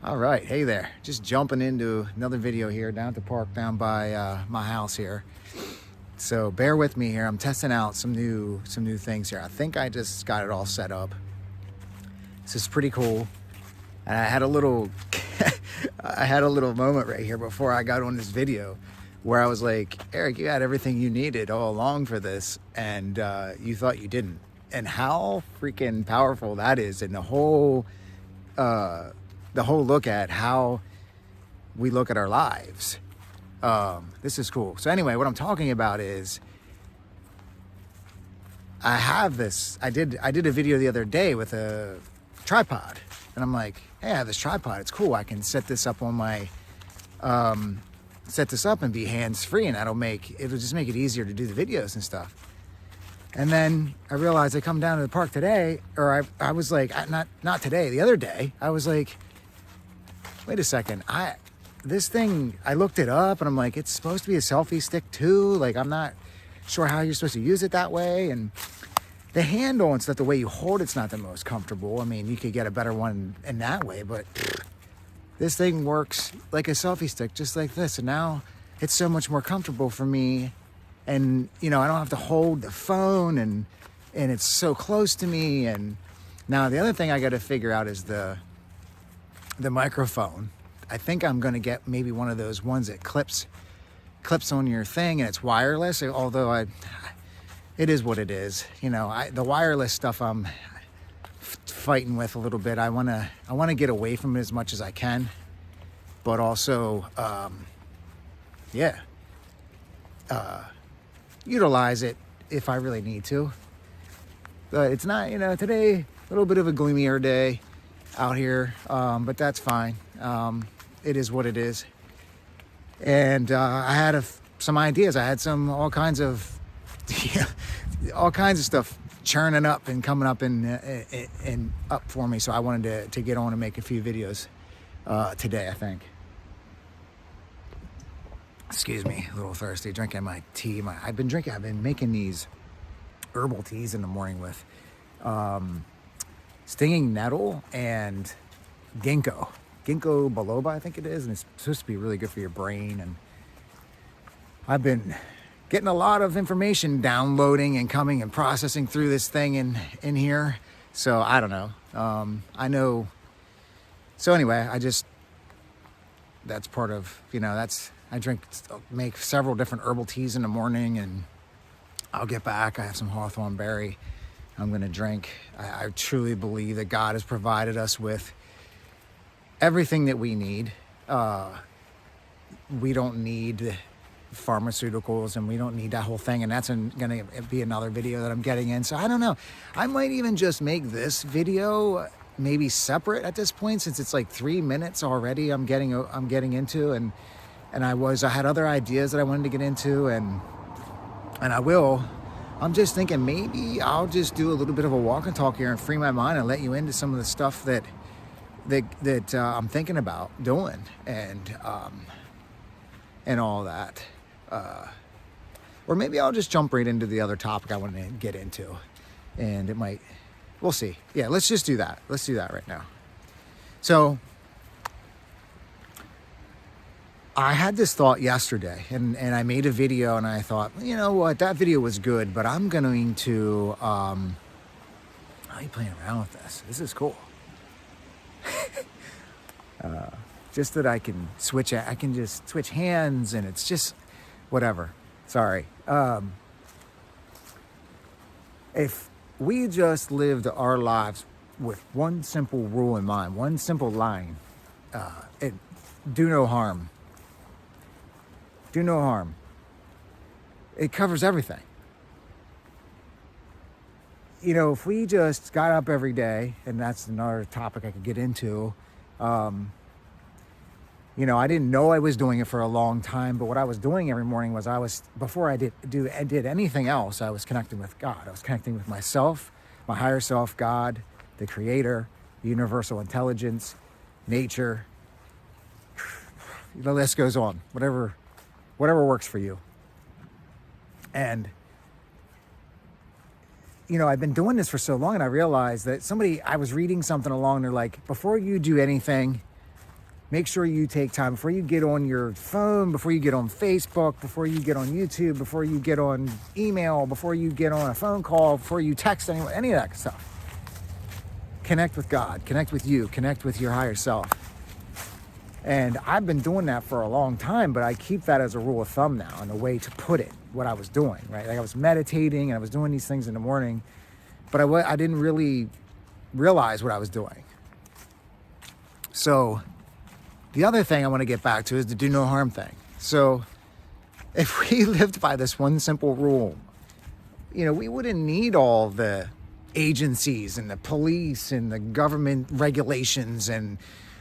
All right, hey there. Just jumping into another video here down at the park down by my house here. So bear with me here. I'm testing out some new things here. I think I just got it all set up. This is pretty cool. And I had a little I had a little moment right here before I got on this video where I was like, Eric, you had everything you needed all along for this, and you thought you didn't. And how freaking powerful that is, and the whole look at how we look at our lives. This is cool. So anyway, what I'm talking about is I have this. I did a video the other day with a tripod, and I'm like, hey, I have this tripod. It's cool. I can set this up on my set this up and be hands-free, and it'll just make it easier to do the videos and stuff. And then I realized I come down to the park today, or I was like, not today, the other day, I was like, wait a second, this thing, I looked it up and I'm like, it's supposed to be a selfie stick too. Like, I'm not sure how you're supposed to use it that way. And the handle and stuff, the way you hold it's not the most comfortable. I mean, you could get a better one in that way, but this thing works like a selfie stick, just like this. And now it's so much more comfortable for me. And, I don't have to hold the phone, and it's so close to me. And now the other thing I got to figure out is the microphone. I think I'm going to get maybe one of those ones that clips on your thing and it's wireless, although it is what it is. The wireless stuff I'm fighting with a little bit. I want to get away from it as much as I can, but also utilize it if I really need to. But it's not, today a little bit of a gloomier day out here, but that's fine. It is what it is. And I had some ideas. I had all kinds of stuff churning up and coming up and up for me. So I wanted to get on and make a few videos today, I think. Excuse me, a little thirsty. Drinking my tea. I've been making these herbal teas in the morning with stinging nettle and ginkgo biloba, I think it is, and it's supposed to be really good for your brain. And I've been getting a lot of information downloading and coming and processing through this thing in here. So I don't know. I know. So anyway, that's part of, I make several different herbal teas in the morning, and I'll get back. I have some hawthorn berry I'm going to drink. I truly believe that God has provided us with everything that we need. We don't need pharmaceuticals, and we don't need that whole thing. And that's going to be another video that I'm getting in. So I don't know. I might even just make this video maybe separate at this point, since it's like 3 minutes already. I'm getting into, and I had other ideas that I wanted to get into, and I will. I'm just thinking maybe I'll just do a little bit of a walk and talk here and free my mind and let you into some of the stuff that I'm thinking about doing, and all that. Or maybe I'll just jump right into the other topic I want to get into, and we'll see. Yeah, let's just do that. Let's do that right now. So I had this thought yesterday, and I made a video, and I thought, you know what, that video was good, but I'm going to, how are you playing around with this? This is cool. Just that I can just switch hands, and it's just whatever. Sorry. If we just lived our lives with one simple rule in mind, one simple line, do no harm. Do no harm. It covers everything. If we just got up every day, and that's another topic I could get into. I didn't know I was doing it for a long time, but what I was doing every morning was before I did anything else, I was connecting with God. I was connecting with myself, my higher self, God, the Creator, universal intelligence, nature. The list goes on. Whatever works for you. And I've been doing this for so long, and I realized that I was reading something along, they're like, before you do anything, make sure you take time before you get on your phone, before you get on Facebook, before you get on YouTube, before you get on email, before you get on a phone call, before you text anyone, any of that stuff. Connect with God, connect with you, connect with your higher self. And I've been doing that for a long time, but I keep that as a rule of thumb now and a way to put it, what I was doing, right? Like I was meditating and I was doing these things in the morning, but I didn't really realize what I was doing. So the other thing I want to get back to is the do no harm thing. So if we lived by this one simple rule, you know, we wouldn't need all the agencies and the police and the government regulations and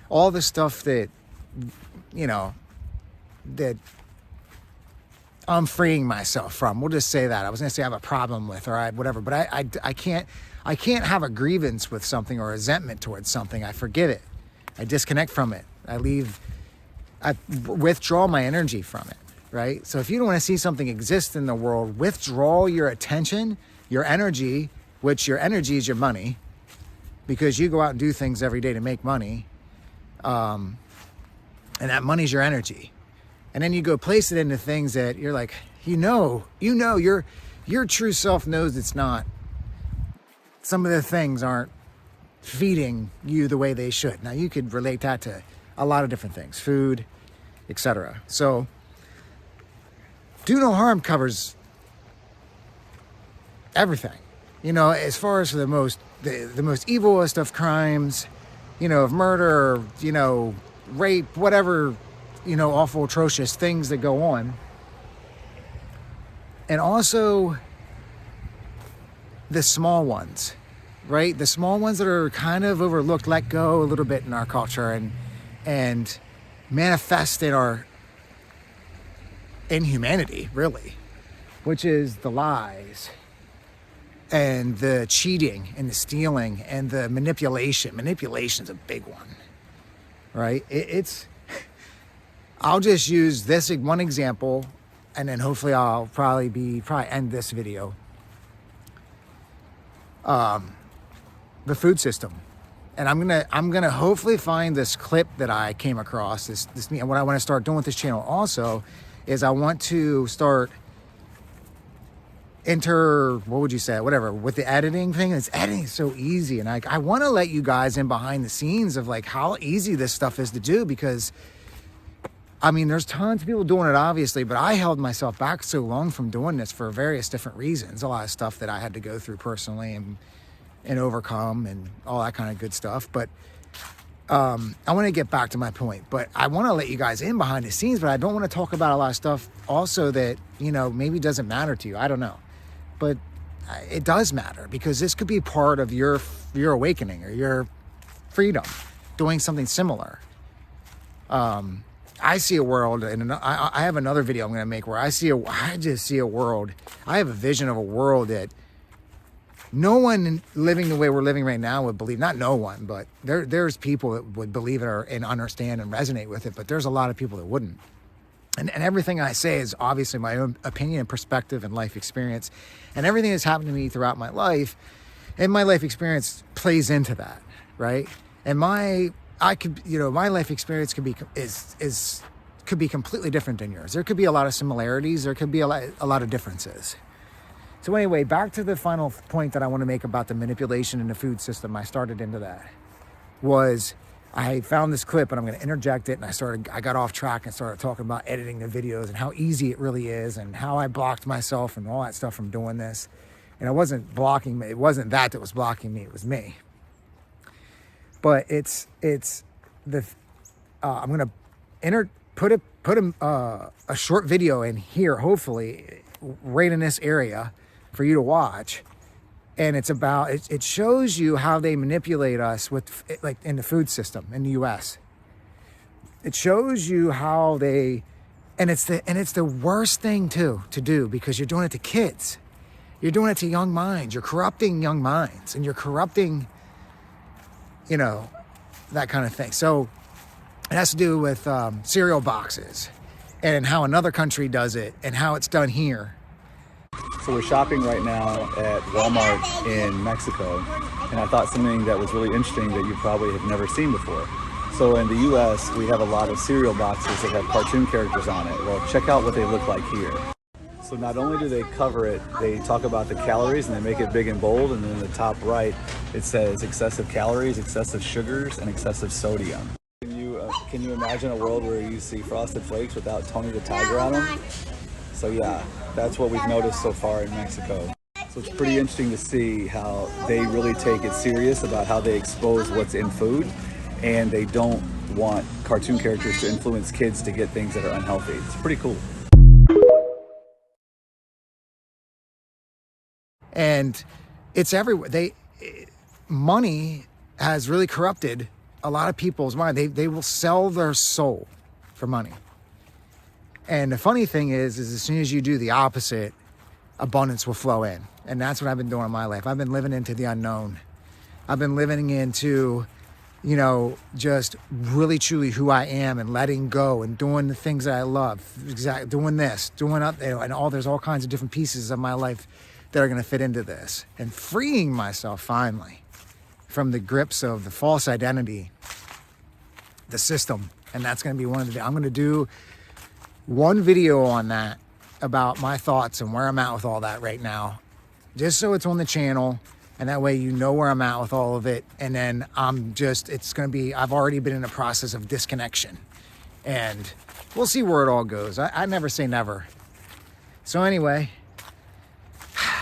all the stuff that, you know, that I'm freeing myself from. We'll just say that. I was going to say I have a problem with, or whatever, but I can't have a grievance with something or resentment towards something. I forget it. I disconnect from it. I withdraw my energy from it, right? So if you don't want to see something exist in the world, withdraw your attention, your energy, which your energy is your money, because you go out and do things every day to make money, and that money's your energy. And then you go place it into things that you're like, your true self knows it's not. Some of the things aren't feeding you the way they should. Now you could relate that to a lot of different things, food, etc. So do no harm covers everything. You know, as far as the most evilest of crimes, you know, of murder, you know, rape, whatever, you know, awful, atrocious things that go on. And also the small ones, right? The small ones that are kind of overlooked, let go a little bit in our culture and manifest in our inhumanity, really, which is the lies and the cheating and the stealing and the manipulation. Manipulation's a big one, right? I'll just use this one example, and then hopefully I'll probably end this video. The food system. And I'm gonna hopefully find this clip that I came across. This what I want to start doing with this channel also is I want to start with the editing thing. Editing is so easy, and I want to let you guys in behind the scenes of like how easy this stuff is to do, because I mean, there's tons of people doing it, obviously, but I held myself back so long from doing this for various different reasons. A lot of stuff that I had to go through personally and overcome and all that kind of good stuff. But I want to get back to my point, but I want to let you guys in behind the scenes, but I don't want to talk about a lot of stuff also that, you know, maybe doesn't matter to you. I don't know. But it does matter, because this could be part of your awakening or your freedom, doing something similar. I see a world, and I have another video I'm going to make where I just see a world. I have a vision of a world that no one living the way we're living right now would believe. Not no one, but there's people that would believe it and understand and resonate with it, but there's a lot of people that wouldn't. And everything I say is obviously my own opinion and perspective and life experience. And everything that's happened to me throughout my life, and my life experience plays into that, right? And my life experience could be completely different than yours. There could be a lot of similarities. There could be a lot of differences. So anyway, back to the final point that I want to make about the manipulation in the food system. I started into that. I found this clip, and I'm going to interject it. And I got off track and started talking about editing the videos and how easy it really is, and how I blocked myself and all that stuff from doing this. And it wasn't blocking me. It wasn't that was blocking me. It was me. But I'm going to put a short video in here, hopefully, right in this area for you to watch. And it shows you how they manipulate us in the food system in the US. It shows you how and it's the worst thing to do, because you're doing it to kids. You're doing it to young minds. You're corrupting young minds, and you're corrupting, you know, that kind of thing. So it has to do with cereal boxes and how another country does it and how it's done here. So we're shopping right now at Walmart in Mexico, and I thought something that was really interesting that you probably have never seen before. So in the US, we have a lot of cereal boxes that have cartoon characters on it. Well, check out what they look like here. So not only do they cover it, they talk about the calories and they make it big and bold, and then in the top right, it says excessive calories, excessive sugars, and excessive sodium. Can you imagine a world where you see Frosted Flakes without Tony the Tiger on them? So yeah, that's what we've noticed so far in Mexico. So it's pretty interesting to see how they really take it serious about how they expose what's in food, and they don't want cartoon characters to influence kids to get things that are unhealthy. It's pretty cool. And it's everywhere. Money has really corrupted a lot of people's mind. They will sell their soul for money. And the funny thing is as soon as you do the opposite, abundance will flow in. And that's what I've been doing in my life. I've been living into the unknown. I've been living into, just really truly who I am, and letting go and doing the things that I love. Exactly, doing this, and there's all kinds of different pieces of my life that are going to fit into this, and freeing myself finally from the grips of the false identity, the system. And that's going to be I'm going to do one video on that, about my thoughts and where I'm at with all that right now, just so it's on the channel, and that way you know where I'm at with all of it. And then I've already been in a process of disconnection, and we'll see where it all goes. I never say never. So anyway,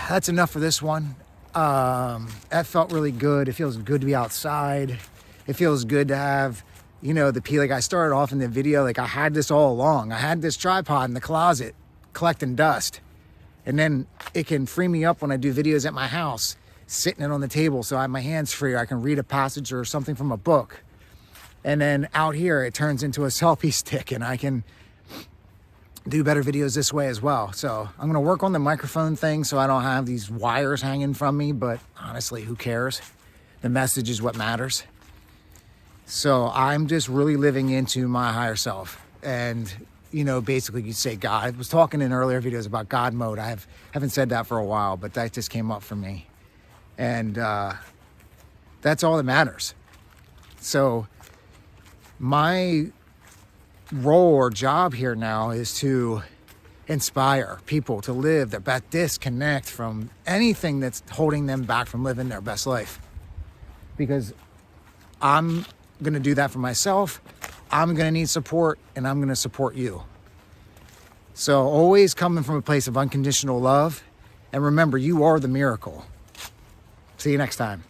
that's enough for this one. That felt really good. It feels good to be outside. It feels good to have, like I started off in the video, like I had this all along. I had this tripod in the closet collecting dust. And then it can free me up when I do videos at my house, sitting it on the table so I have my hands free. I can read a passage or something from a book. And then out here, it turns into a selfie stick, and I can do better videos this way as well. So I'm gonna work on the microphone thing so I don't have these wires hanging from me, but honestly, who cares? The message is what matters. So I'm just really living into my higher self. And, basically you'd say God. I was talking in earlier videos about God mode. I haven't said that for a while, but that just came up for me. And that's all that matters. So my role or job here now is to inspire people to live their best, disconnect from anything that's holding them back from living their best life. Because I'm going to do that for myself. I'm going to need support, and I'm going to support you. So always coming from a place of unconditional love. And remember, you are the miracle. See you next time.